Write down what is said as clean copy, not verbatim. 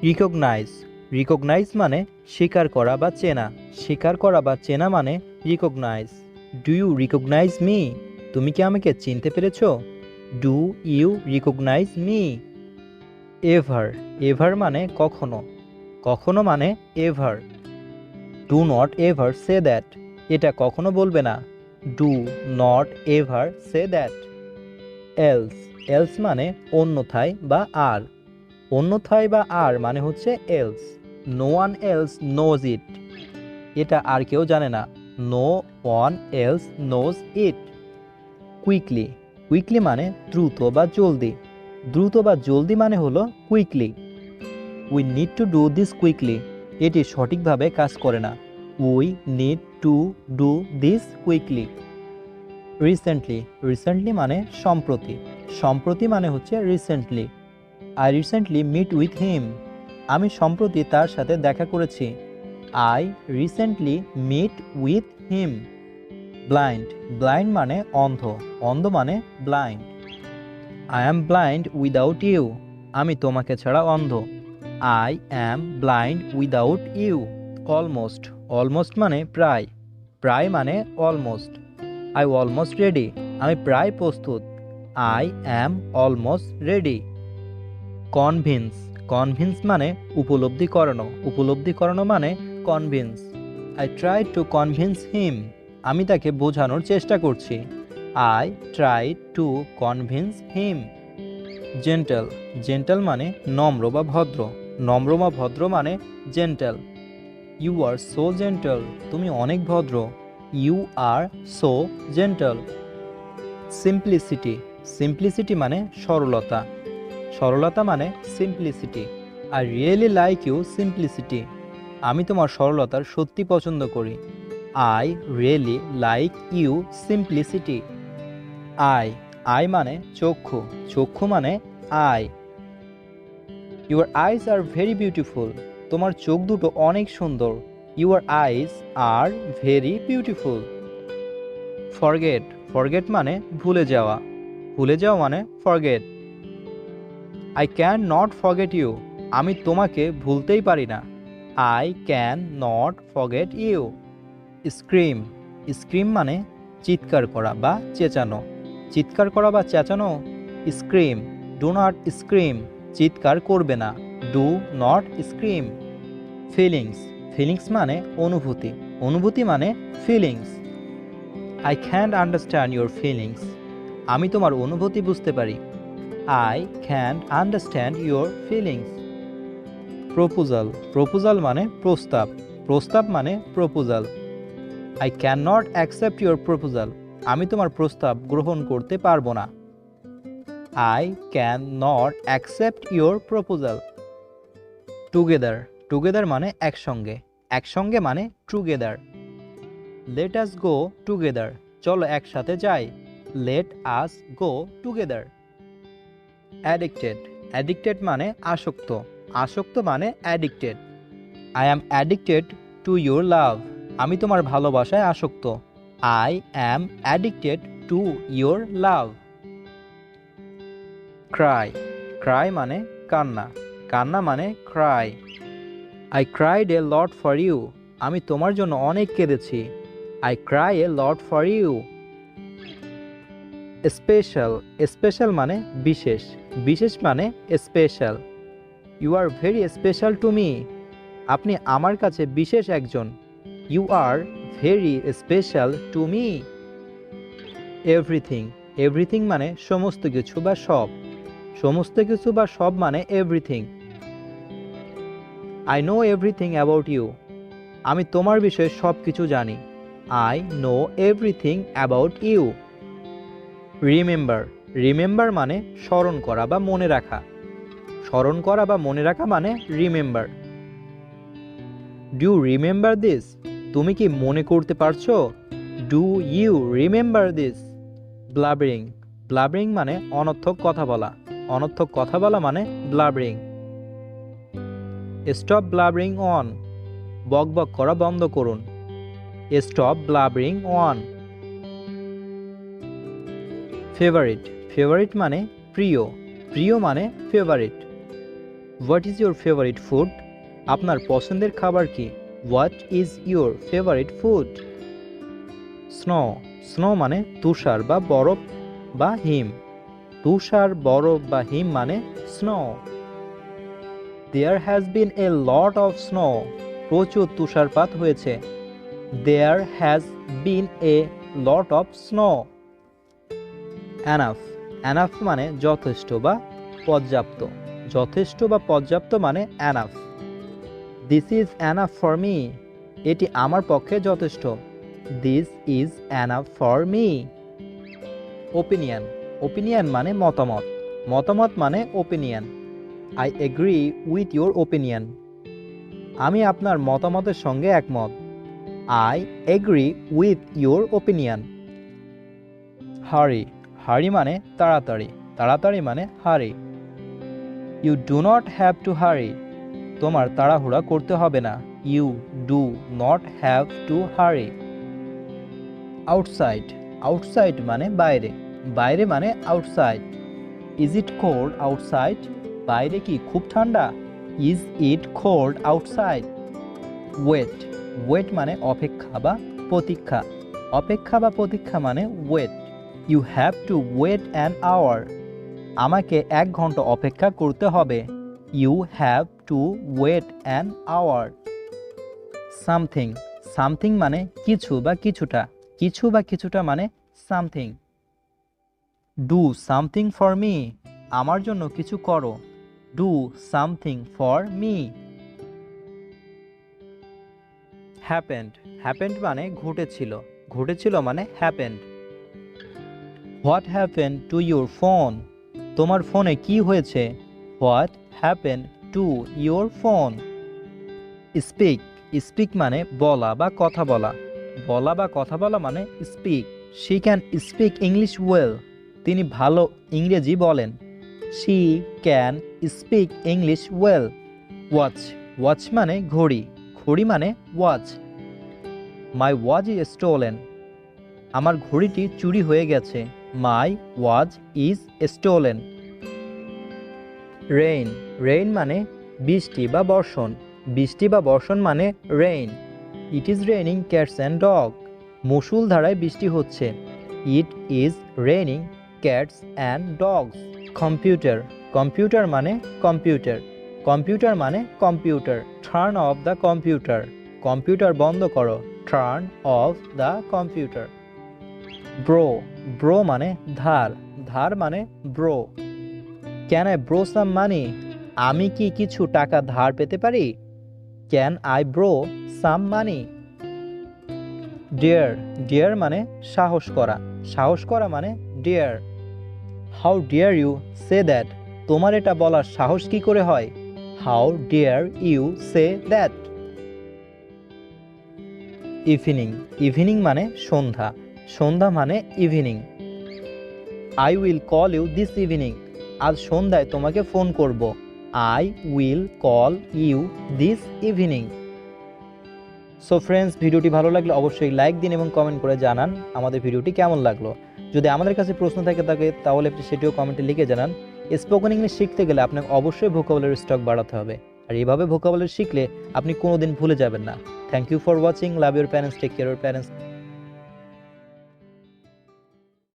Recognise recognise মানে স্বীকার করা বা চেনা। স্বীকার করা বা চেনা মানে recognise. Do you recognise me? তুমি কি আমাকে চিনতে পেরেছো? Do you recognise me? Ever ever মানে কখনো। কখনো মানে ever. Do not ever say that. এটা কখনো বলবে না। Do not ever say that. Else else মানে অন্যথায় বা আর। অন্যথায় বা আর মানে হচ্ছে else. No one else knows it. এটা আর কেউ জানে না। No one else knows it. Quickly quickly মানে দ্রুত বা জলদি। দ্রুত বা জলদি মানে হলো quickly. We need to do this quickly. এটি সঠিকভাবে কাজ করে না। We need to do this quickly. Recently recently মানে সম্প্রতি। সম্প্রতি মানে হচ্ছে recently. I recently meet with him. আমি সম্প্রতি তার সাথে দেখা করেছি। I recently meet with him. Blind blind মানে অন্ধ। অন্ধ মানে blind. I am blind without you. আমি তোমাকে ছাড়া অন্ধ। I am blind without you. Almost almost মানে প্রায়। প্রায় মানে অলমোস্ট। I almost ready. আমি প্রায় প্রস্তুত। I am almost ready. Convince convince মানে উপলব্ধি করানো। উপলব্ধি করানো মানে convince. I try to convince him. আমি তাকে বোঝানোর চেষ্টা করছি। I try to convince him. Gentle gentle মানে নম্র বা ভদ্র। নম্র বা ভদ্র মানে gentle. You are so gentle. তুমি অনেক ভদ্র। You are so gentle. Simplicity simplicity মানে সরলতা। সরলতা মানে simplicity. I really like you simplicity. আমি তোমার সরলতার সত্যি পছন্দ করি। I really like you simplicity. Eye eye মানে চক্ষু। চক্ষু মানে eye. Your eyes are very beautiful. তোমার চোখ দুটো অনেক সুন্দর। Your eyes are very beautiful. Forget forget মানে ভুলে যাওয়া। ভুলে যাওয়া মানে forget. I can not forget you. আমি তোমাকে ভুলতেই পারি না। I can not forget you. Scream scream মানে চিৎকার করা বা চেঁচানো। চিৎকার করা বা চেঁচানো স্ক্রিম। Do not scream. চিৎকার করবে না। Do not scream. Feelings feelings মানে অনুভূতি। অনুভূতি মানে feelings. I can't understand your feelings. আমি তোমার অনুভূতি বুঝতে পারি। I can't understand your feelings. Proposal proposal মানে প্রস্তাব। প্রস্তাব মানে proposal. I can not accept your proposal. আমি তোমার প্রস্তাব গ্রহণ করতে পারবো না। I can not accept your proposal. Together together মানে একসঙ্গে। একসঙ্গে মানে together. Let us go together. চলো একসাথে যাই। Let us go together. Addicted addicted মানে আসক্ত। আসক্ত মানে addicted. I am addicted to your love. আমি তোমার ভালোবাসায় আসক্ত। I am addicted to your love. Cry cry মানে কান্না। কান্না মানে cry. I cried a lot for you. আমি তোমার জন্য অনেক কেঁদেছি। I cry a lot for you. Special special মানে বিশেষ। বিশেষ মানে special. You are very special to me. আপনি আমার কাছে বিশেষ একজন। You are very special to me. Everything everything মানে সমস্ত কিছু বা সব। সমস্ত কিছু বা সব মানে everything. I know everything about you. আমি তোমার বিষয়ে সব কিছু জানি। I know everything about you. Remember remember মানে স্মরণ করা বা মনে রাখা। স্মরণ করা বা মনে রাখা মানে রিমেম্বার। Do remember this. তুমি কি মনে করতে পারছো? Do you remember this. Blabbering blabbering মানে অনর্থক কথা বলা। অনর্থক কথা বলা মানে ব্লাবারিং। Stop blabbering on. বক বক করা বন্ধ করুন। Stop blabbering on. Favourite favourite মানে প্রিয়। প্রিয় মানে favourite. What is your favourite food? আপনার পছন্দের খাবার কি? What is your favourite food? Snow, snow মানে তুষার বা বরফ বা হিম। তুষার, বরফ বা হিম মানে snow. There has been a lot of snow, প্রচুর তুষারপাত হয়েছে। There has been a lot of snow. Enough, enough মানে যথেষ্ট বা পর্যাপ্ত। যথেষ্ট বা পর্যাপ্ত মানে enough. This is enough for me, এটি আমার পক্ষে যথেষ্ট। This is enough for me. Opinion, opinion মানে মতামত। মতামত মানে opinion. I agree with your opinion, আমি আপনার মতামতের সঙ্গে একমত। I agree with your opinion. হারি, হারি মানে তাড়াতাড়ি। তাড়াতাড়ি মানে hurry. You do not have to hurry, তোমার তাড়াহুড়া করতে হবে না। You do not have to hurry. Outside, outside মানে বাইরে। বাইরে মানে outside. Is it cold outside, বাইরে কি খুব ঠান্ডা? Is it cold outside. Wait, wait মানে অপেক্ষা বা প্রতীক্ষা। অপেক্ষা বা প্রতীক্ষা মানে wait. You have to wait an hour, আমাকে 1 ঘন্টা অপেক্ষা করতে হবে। You have to wait an hour. Something, something মানে কিছু বা কিছুটা। কিছু বা কিছুটা মানে something. Do something for me, আমার জন্য কিছু করো। Do something for me. Happened, happened মানে ঘটেছিল। ঘটেছিল মানে happened. What happen to your phone, তোমার ফোনে কি হয়েছে? What happen to your phone. Speak, speak মানে বলা বা কথা বলা। বলা বা কথা বলা মানে speak. She can speak English well, তিনি ভালো ইংরেজি বলেন। She can speak English well. Watch, watch মানে ঘড়ি। ঘড়ি মানে watch. My watch is stolen, আমার ঘড়িটি চুরি হয়ে গেছে। My watch is stolen. Rain, rain মানে বৃষ্টি বা বর্ষণ। বৃষ্টি বা বর্ষণ মানে rain. It is raining cats and dog, মুষলধারায় বৃষ্টি হচ্ছে। It is raining cats and dogs. Computer, computer মানে কম্পিউটার। কম্পিউটার মানে computer. Turn off the computer, computer বন্ধ করো। Turn off the computer. Borrow, borrow মানে ধার। ধার মানে borrow. Can I borrow some money, আমি কি কিছু টাকা ধার পেতে পারি? Can I borrow some money. Dare, dare মানে সাহস করা। সাহস করা মানে dare. How dare you say that, তোমার এটা বলার সাহস কি করে হয়? How dare you say that. Evening, evening মানে সন্ধ্যা। সন্ধ্যা মানে evening. I will call you this evening, আজ সন্ধ্যায় তোমাকে ফোন করব। I will call you this evening. So friends, ভিডিওটি ভালো লাগলে অবশ্যই লাইক দিন এবং কমেন্ট করে জানান আমাদের ভিডিওটি কেমন লাগলো। যদি আমাদের কাছে প্রশ্ন থাকে তাহলে আপনি সেটিও কমেন্টে লিখে জানান। স্পোকেন ইংলিশ শিখতে গেলে আপনাকে অবশ্যই ভোকাবুলারি স্টক বাড়াতে হবে, আর এইভাবে ভোকাবুলারি শিখলে আপনি কোনোদিন ভুলে যাবেন না। Thank you for watching. Love your parents, take care your parents.